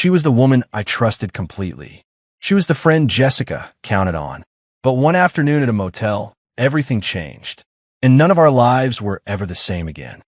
She was the woman I trusted completely. She was the friend Jessica counted on. But one afternoon at a motel, everything changed, and none of our lives were ever the same again.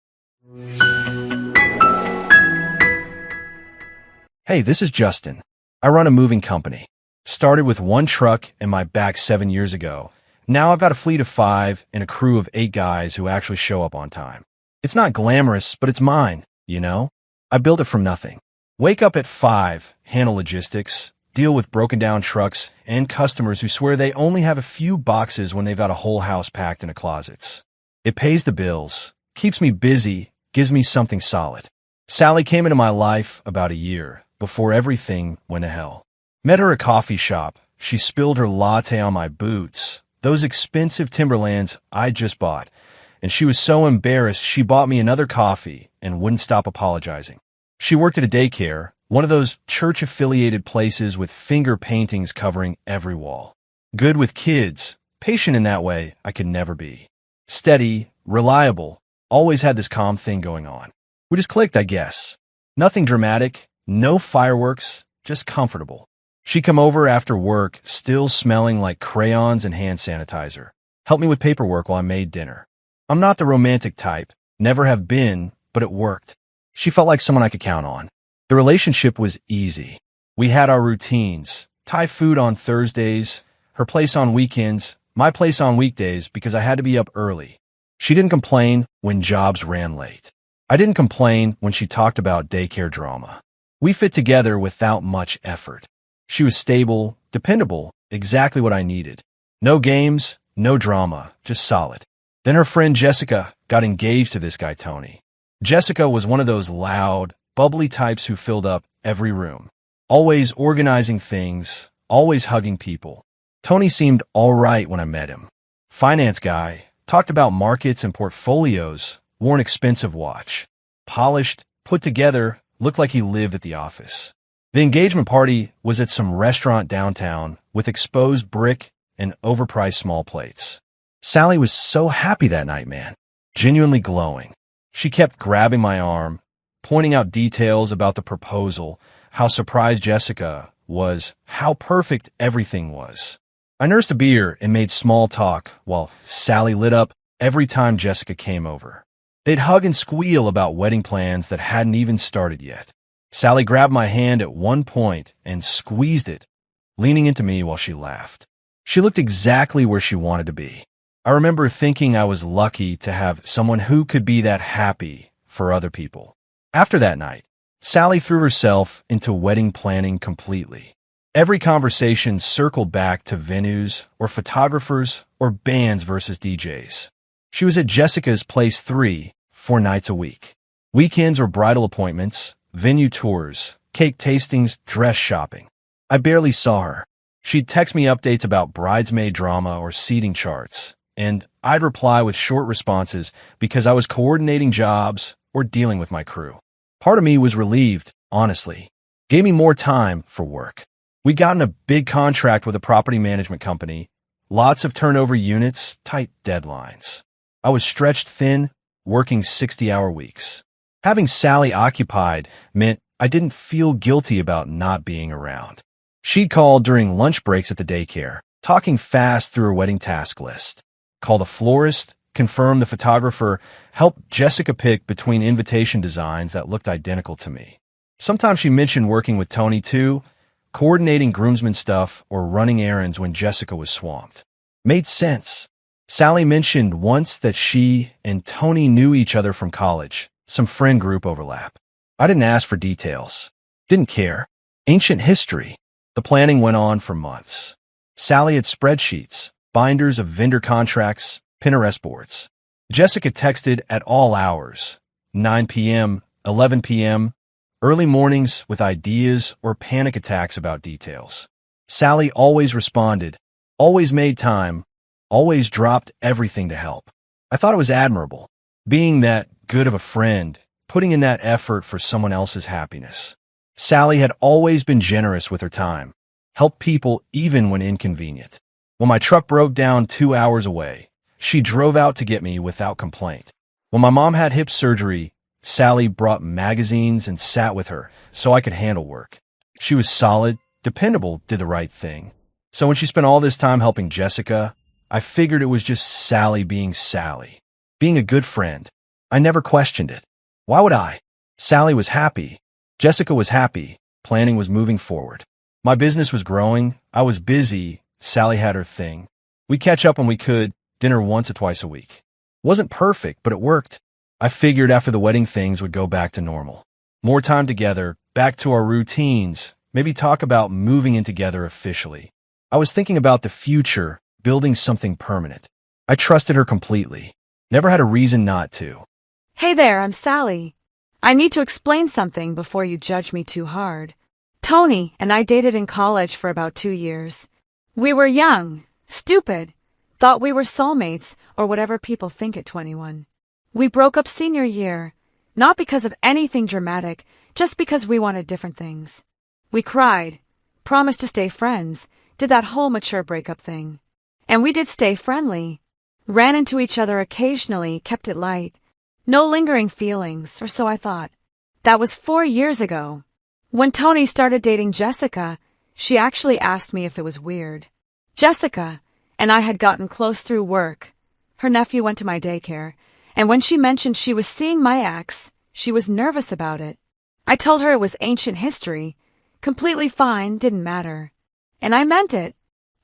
Hey, this is Justin. I run a moving company. Started with one truck in my back 7 years ago. Now I've got a fleet of 5 and a crew of 8 guys who actually show up on time. It's not glamorous, but it's mine, you know? I built it from nothing. Wake up at 5, handle logistics, deal with broken down trucks and customers who swear they only have a few boxes when they've got a whole house packed into closets. It pays the bills, keeps me busy, gives me something solid. Sally came into my life about a year before everything went to hell. Met her at a coffee shop. She spilled her latte on my boots, those expensive Timberlands I just bought, and she was so embarrassed she bought me another coffee and wouldn't stop apologizing. She worked at a daycare, one of those church-affiliated places with finger paintings covering every wall. Good with kids, patient in that way I could never be. Steady, reliable, always had this calm thing going on. We just clicked, I guess. Nothing dramatic, no fireworks, just comfortable. She'd come over after work, still smelling like crayons and hand sanitizer. Help me with paperwork while I made dinner. I'm not the romantic type, never have been, but it worked. She felt like someone I could count on. The relationship was easy. We had our routines. Thai food on Thursdays, her place on weekends, my place on weekdays because I had to be up early. She didn't complain when jobs ran late. I didn't complain when she talked about daycare drama. We fit together without much effort. She was stable, dependable, exactly what I needed. No games, no drama, just solid. Then her friend Jessica got engaged to this guy Tony. Jessica was one of those loud, bubbly types who filled up every room. Always organizing things, always hugging people. Tony seemed all right when I met him. Finance guy, talked about markets and portfolios, wore an expensive watch. Polished, put together, looked like he lived at the office. The engagement party was at some restaurant downtown with exposed brick and overpriced small plates. Sally was so happy that night, man. Genuinely glowing. She kept grabbing my arm, pointing out details about the proposal, how surprised Jessica was, how perfect everything was. I nursed a beer and made small talk while Sally lit up every time Jessica came over. They'd hug and squeal about wedding plans that hadn't even started yet. Sally grabbed my hand at one point and squeezed it, leaning into me while she laughed. She looked exactly where she wanted to be. I remember thinking I was lucky to have someone who could be that happy for other people. After that night, Sally threw herself into wedding planning completely. Every conversation circled back to venues or photographers or bands versus DJs. She was at Jessica's place 4 nights a week. Weekends or bridal appointments, venue tours, cake tastings, dress shopping. I barely saw her. She'd text me updates about bridesmaid drama or seating charts, and I'd reply with short responses because I was coordinating jobs or dealing with my crew. Part of me was relieved, honestly. Gave me more time for work. We'd gotten a big contract with a property management company, lots of turnover units, tight deadlines. I was stretched thin, working 60-hour weeks. Having Sally occupied meant I didn't feel guilty about not being around. She'd call during lunch breaks at the daycare, talking fast through her wedding task list. Call the florist, confirm the photographer, help Jessica pick between invitation designs that looked identical to me. Sometimes she mentioned working with Tony too, coordinating groomsmen stuff or running errands when Jessica was swamped. Made sense. Sally mentioned once that she and Tony knew each other from college, some friend group overlap. I didn't ask for details. Didn't care. Ancient history. The planning went on for months. Sally had spreadsheets, binders of vendor contracts, Pinterest boards. Jessica texted at all hours, 9 p.m., 11 p.m., early mornings with ideas or panic attacks about details. Sally always responded, always made time, always dropped everything to help. I thought it was admirable, being that good of a friend, putting in that effort for someone else's happiness. Sally had always been generous with her time, helped people even when inconvenient. When my truck broke down 2 hours away, she drove out to get me without complaint. When my mom had hip surgery, Sally brought magazines and sat with her so I could handle work. She was solid, dependable, did the right thing. So when she spent all this time helping Jessica, I figured it was just Sally being Sally. Being a good friend. I never questioned it. Why would I? Sally was happy. Jessica was happy. Planning was moving forward. My business was growing. I was busy. Sally had her thing. We'd catch up when we could, dinner once or twice a week. Wasn't perfect, but it worked. I figured after the wedding things would go back to normal. More time together, back to our routines, maybe talk about moving in together officially. I was thinking about the future, building something permanent. I trusted her completely. Never had a reason not to. Hey there, I'm Sally. I need to explain something before you judge me too hard. Tony and I dated in college for about 2 years. We were young, stupid, thought we were soulmates or whatever people think at 21. We broke up senior year, not because of anything dramatic, just because we wanted different things. We cried, promised to stay friends, did that whole mature breakup thing. And we did stay friendly. Ran into each other occasionally, kept it light. No lingering feelings, or so I thought. That was 4 years ago. When Tony started dating Jessica, she actually asked me if it was weird. Jessica and I had gotten close through work. Her nephew went to my daycare, and when she mentioned she was seeing my ex, she was nervous about it. I told her it was ancient history. Completely fine, didn't matter. And I meant it.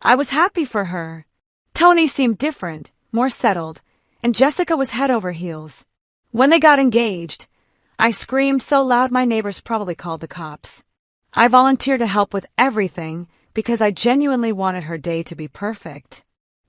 I was happy for her. Tony seemed different, more settled, and Jessica was head over heels. When they got engaged, I screamed so loud my neighbors probably called the cops. I volunteered to help with everything because I genuinely wanted her day to be perfect.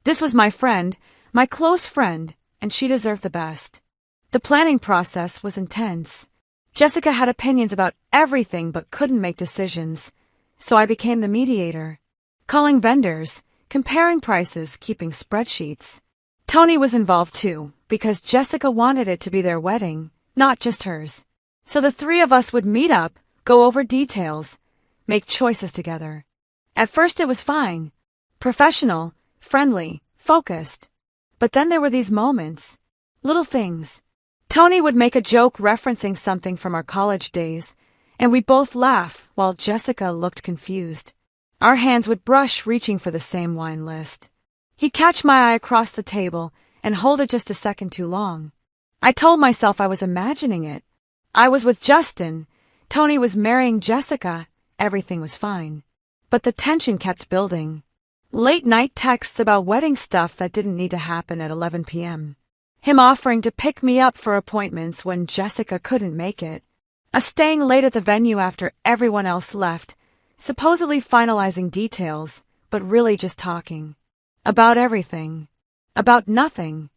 This was my friend, my close friend, and she deserved the best. The planning process was intense. Jessica had opinions about everything but couldn't make decisions, so I became the mediator, calling vendors, comparing prices, keeping spreadsheets. Tony was involved too, because Jessica wanted it to be their wedding, not just hers. So the three of us would meet up, go over details, make choices together. At first it was fine. Professional, friendly, focused. But then there were these moments. Little things. Tony would make a joke referencing something from our college days, and we'd both laugh while Jessica looked confused. Our hands would brush reaching for the same wine list. He'd catch my eye across the table and hold it just a second too long. I told myself I was imagining it. I was with Justin. Tony was marrying Jessica. Everything was fine. But the tension kept building. Late-night texts about wedding stuff that didn't need to happen at 11 p.m. Him offering to pick me up for appointments when Jessica couldn't make it. Us staying late at the venue after everyone else left, supposedly finalizing details, but really just talking. About everything. About nothing.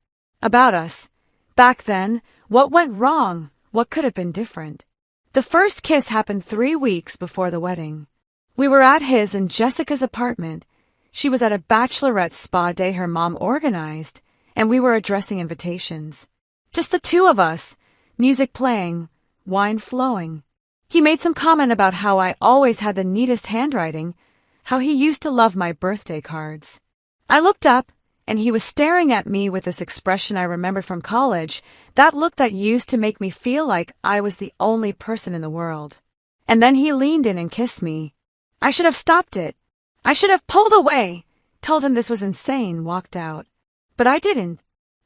About us. Back then, what went wrong? What could have been different? The first kiss happened 3 weeks before the wedding. We were at his and Jessica's apartment. She was at a bachelorette spa day her mom organized, and we were addressing invitations. Just the two of us, music playing, wine flowing. He made some comment about how I always had the neatest handwriting, how he used to love my birthday cards. I looked up, and he was staring at me with this expression I remembered from college, that look that used to make me feel like I was the only person in the world. And then he leaned in and kissed me. I should have stopped it. I should have pulled away, told him this was insane, walked out. But I didn't.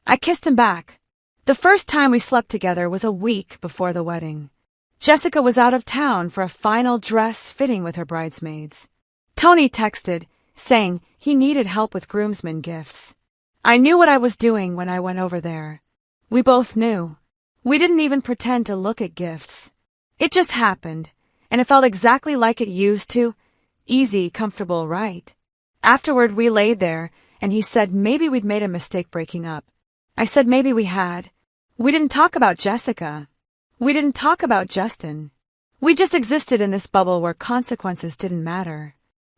I kissed him back. The first time we slept together was a week before the wedding. Jessica was out of town for a final dress fitting with her bridesmaids. Tony texted, saying he needed help with groomsmen gifts. I knew what I was doing when I went over there. We both knew. We didn't even pretend to look at gifts. It just happened, and it felt exactly like it used to. Easy, comfortable, right? Afterward, we laid there, and he said maybe we'd made a mistake breaking up. I said maybe we had. We didn't talk about Jessica. We didn't talk about Justin. We just existed in this bubble where consequences didn't matter.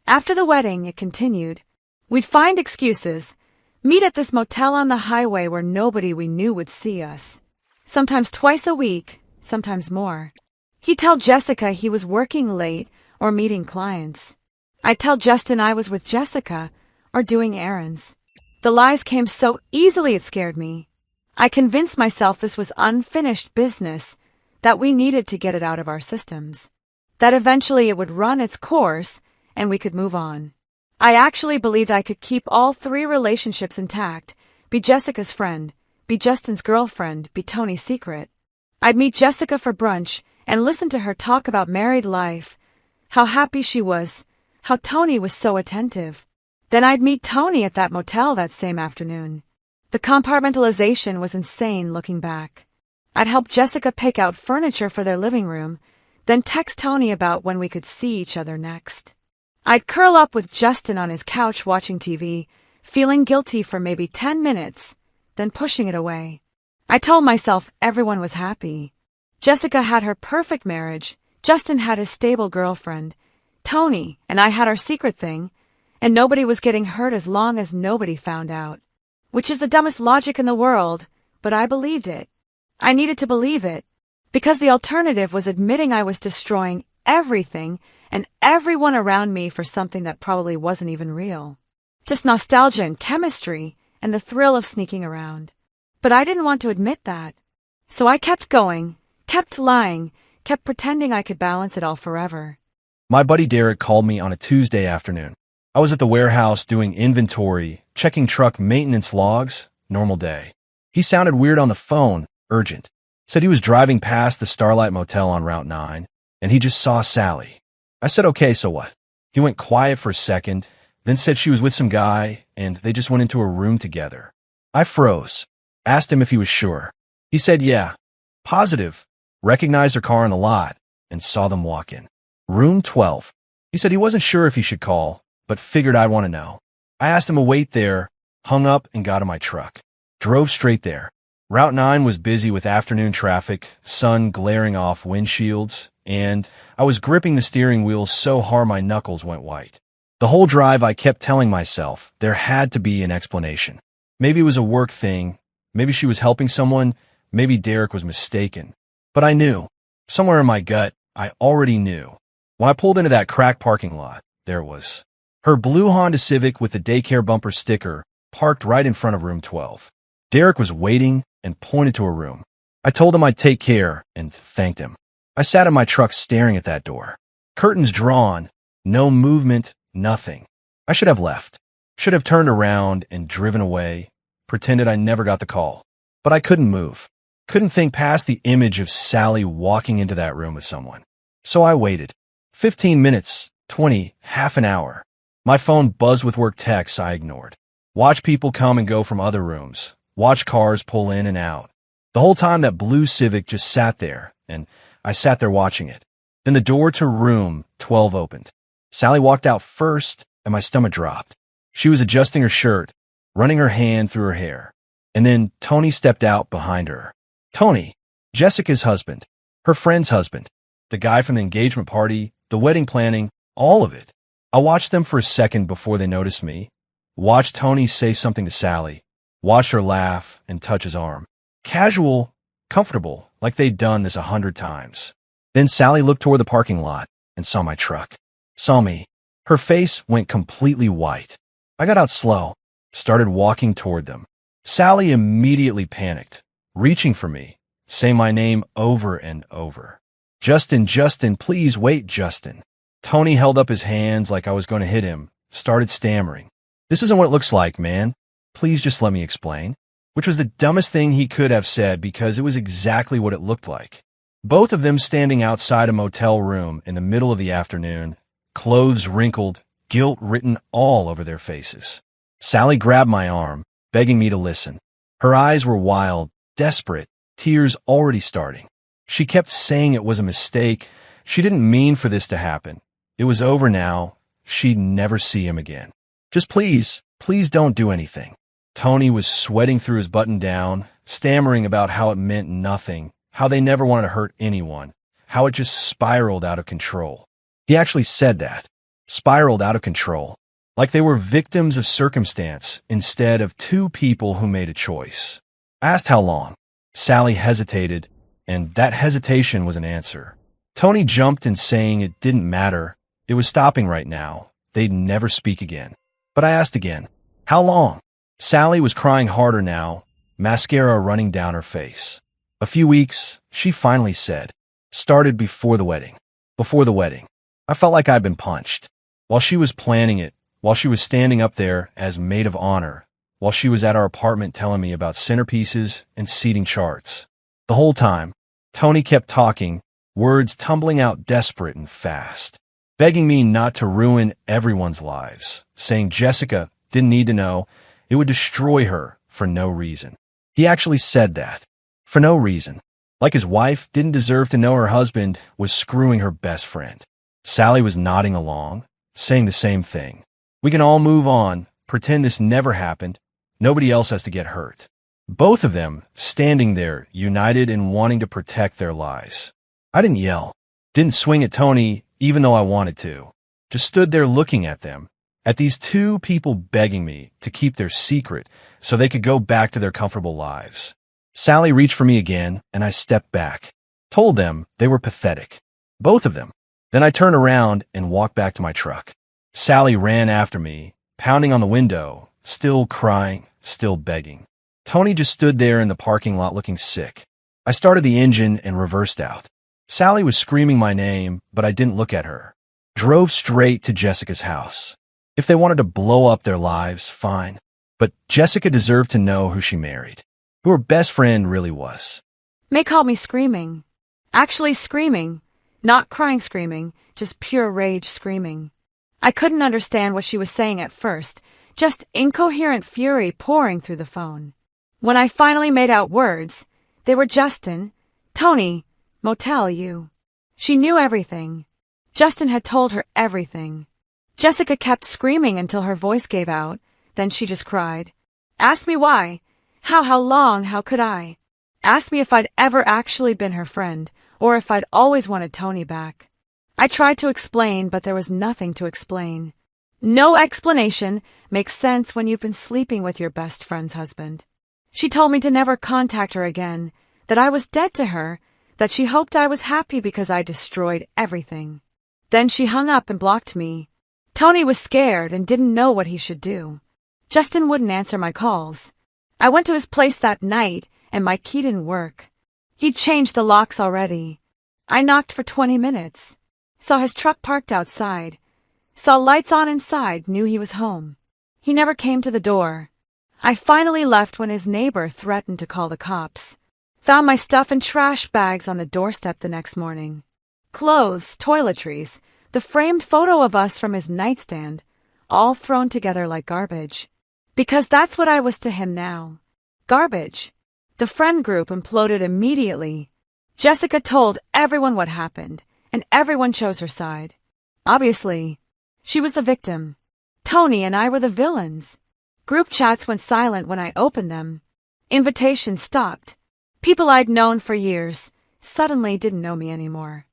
After the wedding, it continued. We'd find excuses, meet at this motel on the highway where nobody we knew would see us. Sometimes twice a week, sometimes more. He'd tell Jessica he was working late or meeting clients. I'd tell Justin I was with Jessica or doing errands. The lies came so easily it scared me. I convinced myself this was unfinished business, that we needed to get it out of our systems. that eventually it would run its course and we could move on. I actually believed I could keep all three relationships intact, be Jessica's friend, be Justin's girlfriend, be Tony's secret. I'd meet Jessica for brunch and listen to her talk about married life, how happy she was, how Tony was so attentive. Then I'd meet Tony at that motel that same afternoon. The compartmentalization was insane looking back. I'd help Jessica pick out furniture for their living room, then text Tony about when we could see each other next. I'd curl up with Justin on his couch watching TV, feeling guilty for maybe 10 minutes, then pushing it away. I told myself everyone was happy. Jessica had her perfect marriage, Justin had his stable girlfriend, Tony and I had our secret thing, and nobody was getting hurt as long as nobody found out. Which is the dumbest logic in the world, but I believed it. I needed to believe it, because the alternative was admitting I was destroying everything and everyone around me for something that probably wasn't even real. Just nostalgia and chemistry and the thrill of sneaking around. But I didn't want to admit that. So I kept going, kept lying, kept pretending I could balance it all forever. My buddy Derek called me on a Tuesday afternoon. I was at the warehouse doing inventory, checking truck maintenance logs, normal day. He sounded weird on the phone, urgent. Said he was driving past the Starlight Motel on Route 9, and he just saw Sally. I said, okay, so what? He went quiet for a second, then said she was with some guy, and they just went into a room together. I froze. Asked him if he was sure. He said, yeah, positive. Recognized her car in the lot, and saw them walk in. Room 12. He said he wasn't sure if he should call, but figured I'd want to know. I asked him to wait there, hung up, and got in my truck. Drove straight there. Route 9 was busy with afternoon traffic, sun glaring off windshields, and I was gripping the steering wheel so hard my knuckles went white. The whole drive I kept telling myself there had to be an explanation. Maybe it was a work thing, maybe she was helping someone, maybe Derek was mistaken. But I knew. Somewhere in my gut, I already knew. When I pulled into that crack parking lot, there it was. Her blue Honda Civic with the daycare bumper sticker parked right in front of room 12. Derek was waiting and pointed to a room. I told him I'd take care and thanked him. I sat in my truck staring at that door. Curtains drawn, no movement, nothing. I should have left. Should have turned around and driven away, pretended I never got the call. But I couldn't move. Couldn't think past the image of Sally walking into that room with someone. So I waited. 15 minutes, 20, half an hour. My phone buzzed with work texts I ignored. Watch people come and go from other rooms. Watch cars pull in and out. The whole time that blue Civic just sat there, and I sat there watching it. Then the door to room 12 opened. Sally walked out first, and my stomach dropped. She was adjusting her shirt, running her hand through her hair. And then Tony stepped out behind her. Tony, Jessica's husband, her friend's husband, the guy from the engagement party, the wedding planning, all of it. I watched them for a second before they noticed me. Watched Tony say something to Sally. Watched her laugh and touch his arm. Casual, comfortable, like they'd done this 100 times. Then Sally looked toward the parking lot and saw my truck. Saw me. Her face went completely white. I got out slow, started walking toward them. Sally immediately panicked, reaching for me, saying my name over and over. Justin, Justin, please wait, Justin. Tony held up his hands like I was going to hit him, started stammering. This isn't what it looks like, man. Please just let me explain. Which was the dumbest thing he could have said because it was exactly what it looked like. Both of them standing outside a motel room in the middle of the afternoon, clothes wrinkled, guilt written all over their faces. Sally grabbed my arm, begging me to listen. Her eyes were wild, desperate, tears already starting. She kept saying it was a mistake. She didn't mean for this to happen. It was over now. She'd never see him again. Just please, please don't do anything. Tony was sweating through his button-down, stammering about how it meant nothing, how they never wanted to hurt anyone, how it just spiraled out of control. He actually said that. Spiraled out of control. Like they were victims of circumstance instead of two people who made a choice. I asked how long. Sally hesitated, and that hesitation was an answer. Tony jumped in saying it didn't matter. It was stopping right now. They'd never speak again. But I asked again, how long? Sally was crying harder now, mascara running down her face. A few weeks, she finally said. Started before the wedding. before the wedding. I felt like I'd been punched. While she was planning it, while she was standing up there as maid of honor, while she was at our apartment telling me about centerpieces and seating charts. The whole time, Tony kept talking, words tumbling out desperate and fast, begging me not to ruin everyone's lives, saying Jessica didn't need to know, it would destroy her for no reason. He actually said that. For no reason. Like his wife didn't deserve to know her husband was screwing her best friend. Sally was nodding along, saying the same thing. We can all move on, pretend this never happened. Nobody else has to get hurt. Both of them standing there, united in wanting to protect their lies. I didn't yell, didn't swing at Tony, even though I wanted to. Just stood there looking at them, at these two people begging me to keep their secret so they could go back to their comfortable lives. Sally reached for me again, and I stepped back, told them they were pathetic. Both of them. Then I turned around and walked back to my truck. Sally ran after me, pounding on the window, still crying, still begging. Tony just stood there in the parking lot looking sick. I started the engine and reversed out. Sally was screaming my name, but I didn't look at her. Drove straight to Jessica's house. If they wanted to blow up their lives, fine. But Jessica deserved to know who she married, who her best friend really was. May called me screaming. Actually screaming. Not crying screaming, just pure rage screaming. I couldn't understand what she was saying at first, just incoherent fury pouring through the phone. When I finally made out words, they were Justin, Tony, Motel U. She knew everything. Justin had told her everything. Jessica kept screaming until her voice gave out, then she just cried. Asked me why. How long, how could I? Asked me if I'd ever actually been her friend, or if I'd always wanted Tony back. I tried to explain, but there was nothing to explain. No explanation makes sense when you've been sleeping with your best friend's husband. She told me to never contact her again, that I was dead to her, that she hoped I was happy because I destroyed everything. Then she hung up and blocked me. Tony was scared and didn't know what he should do. Justin wouldn't answer my calls. I went to his place that night, and my key didn't work. He'd changed the locks already. I knocked for 20 minutes. Saw his truck parked outside. Saw lights on inside, knew he was home. He never came to the door. I finally left when his neighbor threatened to call the cops. Found my stuff in trash bags on the doorstep the next morning. Clothes, toiletries, the framed photo of us from his nightstand, all thrown together like garbage. Because that's what I was to him now. Garbage. The friend group imploded immediately. Jessica told everyone what happened, and everyone chose her side. Obviously, she was the victim. Tony and I were the villains. Group chats went silent when I opened them. Invitations stopped. People I'd known for years suddenly didn't know me anymore.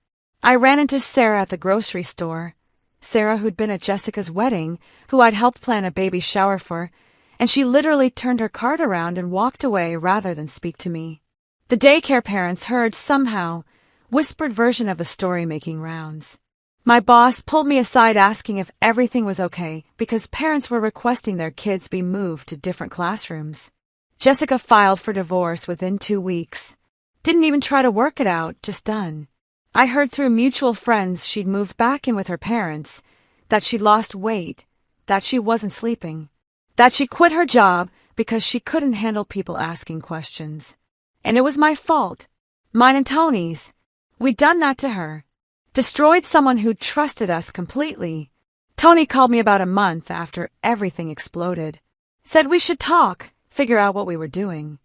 I ran into Sarah at the grocery store. Sarah, who'd been at Jessica's wedding, who I'd helped plan a baby shower for, and she literally turned her cart around and walked away rather than speak to me. The daycare parents heard somehow, whispered version of a story making rounds. My boss pulled me aside asking if everything was okay because parents were requesting their kids be moved to different classrooms. Jessica filed for divorce within 2 weeks. Didn't even try to work it out, just done. I heard through mutual friends she'd moved back in with her parents, that she'd lost weight, that she wasn't sleeping, that she quit her job because she couldn't handle people asking questions. And it was my fault. Mine and Tony's. We'd done that to her. Destroyed someone who'd trusted us completely. Tony called me about a month after everything exploded. Said we should talk, figure out what we were doing.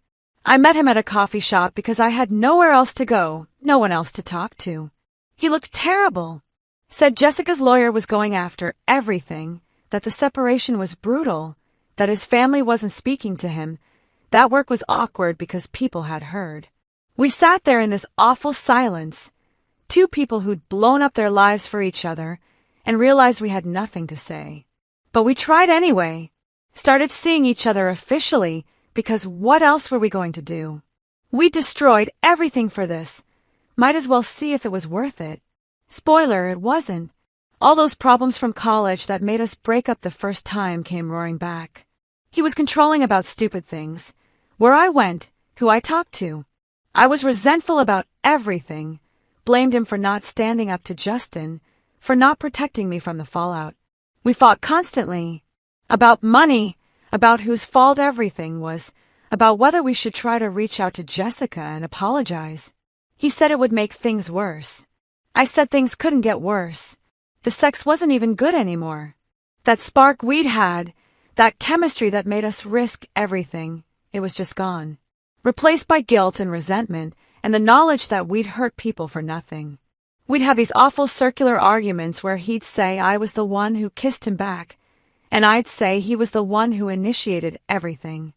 I met him at a coffee shop because I had nowhere else to go, no one else to talk to. He looked terrible. Said Jessica's lawyer was going after everything, that the separation was brutal, that his family wasn't speaking to him. That work was awkward because people had heard. We sat there in this awful silence, two people who'd blown up their lives for each other, and realized we had nothing to say. But we tried anyway. Started seeing each other officially, because what else were we going to do? We destroyed everything for this. Might as well see if it was worth it. Spoiler, it wasn't. All those problems from college that made us break up the first time came roaring back. He was controlling about stupid things. Where I went, who I talked to. I was resentful about everything. blamed him for not standing up to Justin, for not protecting me from the fallout. We fought constantly. About money, about whose fault everything was, about whether we should try to reach out to Jessica and apologize. He said it would make things worse. I said things couldn't get worse. The sex wasn't even good anymore. That spark we'd had, that chemistry that made us risk everything, it was just gone. Replaced by guilt and resentment and the knowledge that we'd hurt people for nothing. We'd have these awful circular arguments where he'd say I was the one who kissed him back, and I'd say he was the one who initiated everything.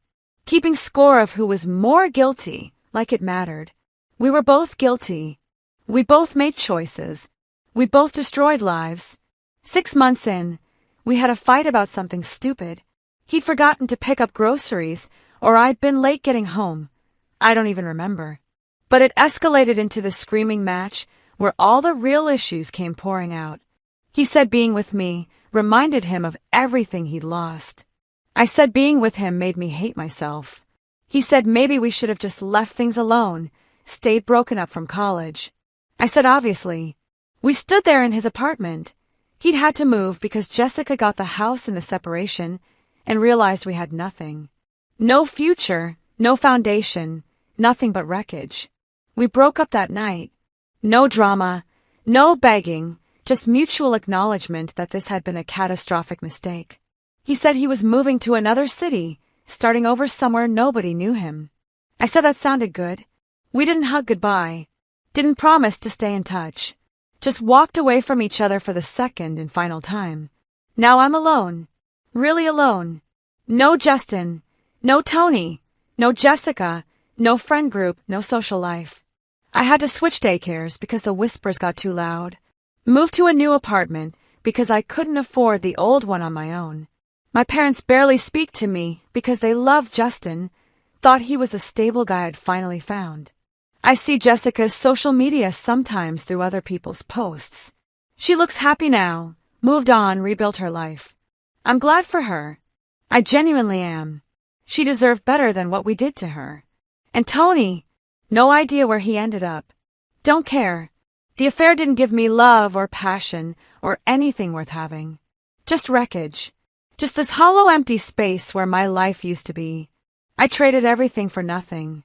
Keeping score of who was more guilty, like it mattered. We were both guilty. We both made choices. We both destroyed lives. 6 months in, we had a fight about something stupid. He'd forgotten to pick up groceries, or I'd been late getting home. I don't even remember. But it escalated into the screaming match where all the real issues came pouring out. He said being with me reminded him of everything he'd lost. I said being with him made me hate myself. He said maybe we should have just left things alone, stayed broken up from college. I said obviously. We stood there in his apartment. He'd had to move because Jessica got the house in the separation and realized we had nothing. No future, no foundation, nothing but wreckage. We broke up that night. No drama, no begging, just mutual acknowledgement that this had been a catastrophic mistake. He said he was moving to another city, starting over somewhere nobody knew him. I said that sounded good. We didn't hug goodbye, didn't promise to stay in touch, just walked away from each other for the second and final time. Now I'm alone, really alone. No Justin, no Tony, no Jessica, no friend group, no social life. I had to switch daycares because the whispers got too loud. Moved to a new apartment because I couldn't afford the old one on my own. My parents barely speak to me because they love Justin, thought he was the stable guy I'd finally found. I see Jessica's social media sometimes through other people's posts. She looks happy now, moved on, rebuilt her life. I'm glad for her. I genuinely am. She deserved better than what we did to her. And Tony, no idea where he ended up. Don't care. The affair didn't give me love or passion or anything worth having. Just wreckage. Just this hollow empty space where my life used to be. I traded everything for nothing.